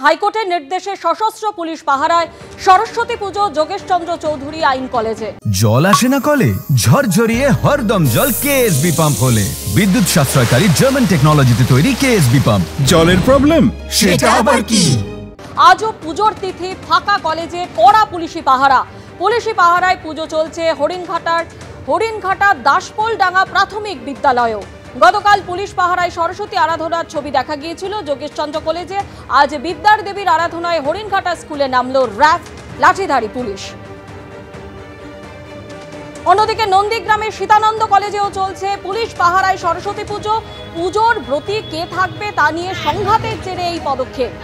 হাইকোর্টের নির্দেশে সশস্ত্র পুলিশ পাহারায় সরস্বতী পুজো যোগেশচন্দ্র চৌধুরী আইন কলেজে। জল আসে না কলে, ঝরঝরিয়ে হরদম জল কেএসবি পাম্প হলে। বিদ্যুৎ সাশ্রয়কারী জার্মান টেকনোলজিতে তৈরি কেএসবি পাম্প। জলের প্রবলেম সেটা আবার কি? আজও পুজোর তিথি, ফাঁকা কলেজে কড়া পুলিশি পাহারা। পুলিশি পাহারায় পুজো চলছে হরিণঘাটা দাসপোলডাঙ্গা প্রাথমিক বিদ্যালয়েও। গতকাল পুলিশ পাহারায় সরস্বতী আরাধনার ছবি দেখা গিয়েছিল যোগেশচন্দ্র কলেজে। আজ বিদ্যার দেবীর আরাধনায় হরিণঘাটা স্কুলে নামলো র্যাব, লাঠিধারী পুলিশ। অন্যদিকে নন্দীগ্রামের সীতানন্দ কলেজেও চলছে পুলিশ পাহারায় সরস্বতী পুজো। পুজোর ব্রতী কে থাকবে তা নিয়ে সংঘাতের জেরে এই পদক্ষেপ।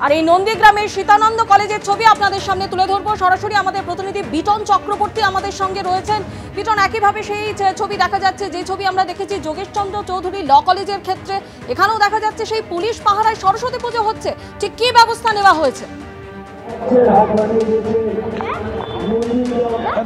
আর এই নন্দীগ্রামের সীতানন্দ কলেজের ছবি আপনাদের সামনে তুলে ধরবো। সরাসরি আমাদের প্রতিনিধি বিটন চক্রবর্তী আমাদের সঙ্গে রয়েছেন। বিটন, একইভাবে সেই ছবি দেখা যাচ্ছে যে ছবি আমরা দেখেছি যোগেশচন্দ্র চৌধুরী ল কলেজের ক্ষেত্রে, এখানেও দেখা যাচ্ছে সেই পুলিশ পাহারায় সরস্বতী পুজো হচ্ছে। ঠিক কি ব্যবস্থা নেওয়া হয়েছে?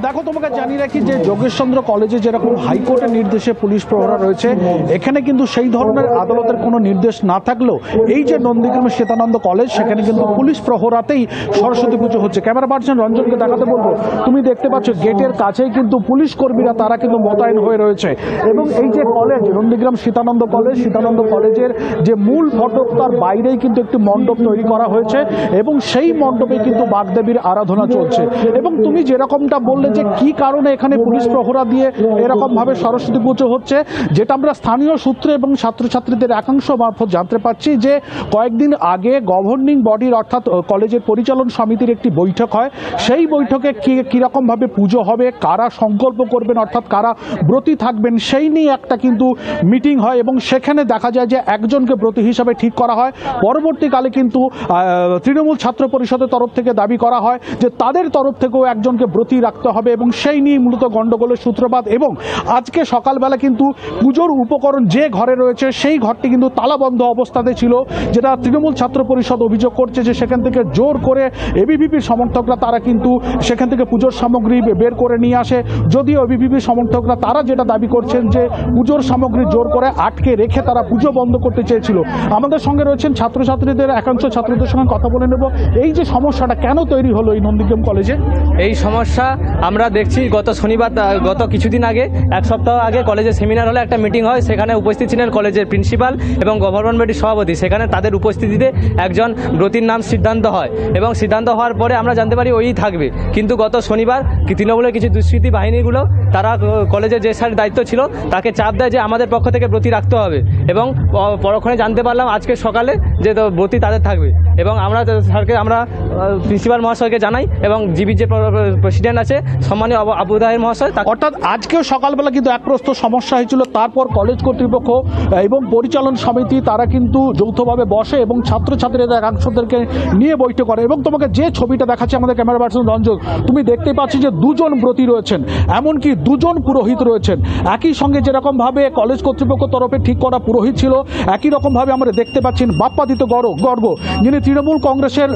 দেখো, তোমাকে জানিয়ে রাখি যে যোগেশচন্দ্র কলেজে যেরকম হাইকোর্টের নির্দেশে পুলিশ প্রহরা রয়েছে, এখানে কিন্তু সেই ধরনের আদালতের কোনো নির্দেশ না থাকলেও এই যে নন্দীগ্রামের সীতানন্দ কলেজ, সেখানে কিন্তু পুলিশ প্রহরাতেই সরস্বতী পুজো হচ্ছে। ক্যামেরা পার্সন রঞ্জনকে দেখাতে বলবো, তুমি দেখতে পাচ্ছ গেটের কাছেই কিন্তু পুলিশ কর্মীরা তারা কিন্তু মোতায়েন হয়ে রয়েছে। এবং এই যে কলেজ নন্দীগ্রাম সীতানন্দ কলেজের যে মূল ফটক, তার বাইরেই কিন্তু একটি মণ্ডপ তৈরি করা হয়েছে এবং সেই মণ্ডপে কিন্তু বাগদেবীর আরাধনা চলছে। এবং তুমি যেরকমটা বললে যে কি কারণে এখানে পুলিশ প্রহরা দিয়ে এরকম ভাবে সরস্বতী পুজো হচ্ছে, যেটা আমরা স্থানীয় সূত্রে এবং ছাত্রছাত্রীদের একাংশ মারফত জানতে পারছি যে কয়েকদিন আগে গভর্নিং বডির অর্থাৎ কলেজের পরিচালন সমিতির একটি বৈঠক হয়। সেই বৈঠকে কিরকম ভাবে পুজো হবে, কারা সংকল্প করবেন অর্থাৎ কারা ব্রতী থাকবেন, সেই নিয়ে একটা কিন্তু মিটিং হয় এবং সেখানে দেখা যায় যে একজনকে ব্রতী হিসাবে ঠিক করা হয়। পরবর্তীকালে কিন্তু তৃণমূল ছাত্র পরিষদের তরফ থেকে দাবি করা হয় যে তাদের তরফ থেকেও একজনকে ব্রতী রাখতে হবে এবং সেই নিয়ে মূলত গণ্ডগোলের সূত্রপাত। এবং আজকে সকালবেলা কিন্তু পুজোর উপকরণ যে ঘরে রয়েছে সেই ঘরটি কিন্তু তালাবন্ধ অবস্থাতে ছিল, যেটা তৃণমূল ছাত্র পরিষদ অভিযোগ করছে যে সেখান থেকে জোর করে এবিভিপির সমর্থকরা তারা কিন্তু সেখান থেকে পুজোর সামগ্রী বের করে নিয়ে আসে। যদিও এবিভিপির সমর্থকরা তারা যেটা দাবি করছেন যে পুজোর সামগ্রী জোর করে আটকে রেখে তারা পুজো বন্ধ করতে চেয়েছিল। আমাদের সঙ্গে রয়েছেন ছাত্রছাত্রীদের একাংশ, ছাত্রদের সঙ্গে কথা বলে নেব। এই যে সমস্যাটা কেন তৈরি হলো এই নন্দীগ্রাম কলেজে? এই সমস্যা আমরা দেখছি গত শনিবার, গত কিছুদিন আগে, এক সপ্তাহ আগে কলেজের সেমিনার হলে একটা মিটিং হয়, সেখানে উপস্থিত ছিলেন কলেজের প্রিন্সিপাল এবং গভর্নমেন্ট বডির সভাপতি। সেখানে তাদের উপস্থিতিতে একজন ব্রতীর নাম সিদ্ধান্ত হয় এবং সিদ্ধান্ত হওয়ার পরে আমরা জানতে পারি ওই থাকবে। কিন্তু গত শনিবার তৃণমূলের কিছু দুষ্কৃতী বাহিনীগুলো তারা কলেজের যে স্যারের দায়িত্ব ছিল তাকে চাপ দেয় যে আমাদের পক্ষ থেকে ব্রতী রাখতে হবে এবং পরক্ষণে জানতে পারলাম আজকে সকালে যে ব্রতী তাদের থাকবে। এবং আমরা স্যারকে, আমরা প্রিন্সিপাল মহাশয়কে জানাই এবং জিবির যে প্রেসিডেন্ট আছে সম্মানীয় আবুদাহের মহাশয়, অর্থাৎ আজকেও সকালবেলা কিন্তু এক প্রস্ত সমস্যা হয়েছিল। তারপর কলেজ কর্তৃপক্ষ এবং পরিচালন সমিতি তারা কিন্তু যৌথভাবে বসে এবং ছাত্রছাত্রীদের একাংশদেরকে নিয়ে বৈঠক করে। এবং তোমাকে যে ছবিটা দেখাচ্ছে আমাদের ক্যামেরা পার্সন রঞ্জন, তুমি দেখতে পাচ্ছি যে দুজন ব্রতী রয়েছেন, এমনকি দুজন পুরোহিত রয়েছেন। একই সঙ্গে যেরকমভাবে কলেজ কর্তৃপক্ষ তরফে ঠিক করা পুরোহিত ছিল, একই রকমভাবে আমরা দেখতে পাচ্ছেন বাপ্পাদিত্য গর্গ, যিনি তৃণমূল কংগ্রেসের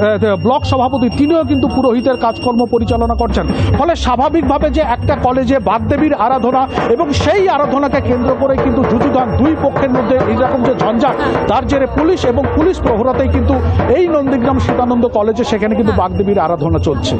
ব্লক সভাপতি, তিনিও কিন্তু পুরোহিতের কাজকর্ম পরিচালনা করছেন। ফলে স্বাভাবিকভাবে যে একটা কলেজে বাগদেবীর আরাধনা এবং সেই আরাধনাকে কেন্দ্র করে কিন্তু যুযুধান দুই পক্ষের মধ্যে এইরকম যে ঝঞ্ঝাট, তার জেরে পুলিশ এবং পুলিশ প্রহরাতেই কিন্তু এই নন্দীগ্রাম সীতানন্দ কলেজে সেখানে কিন্তু বাগদেবীর আরাধনা চলছে।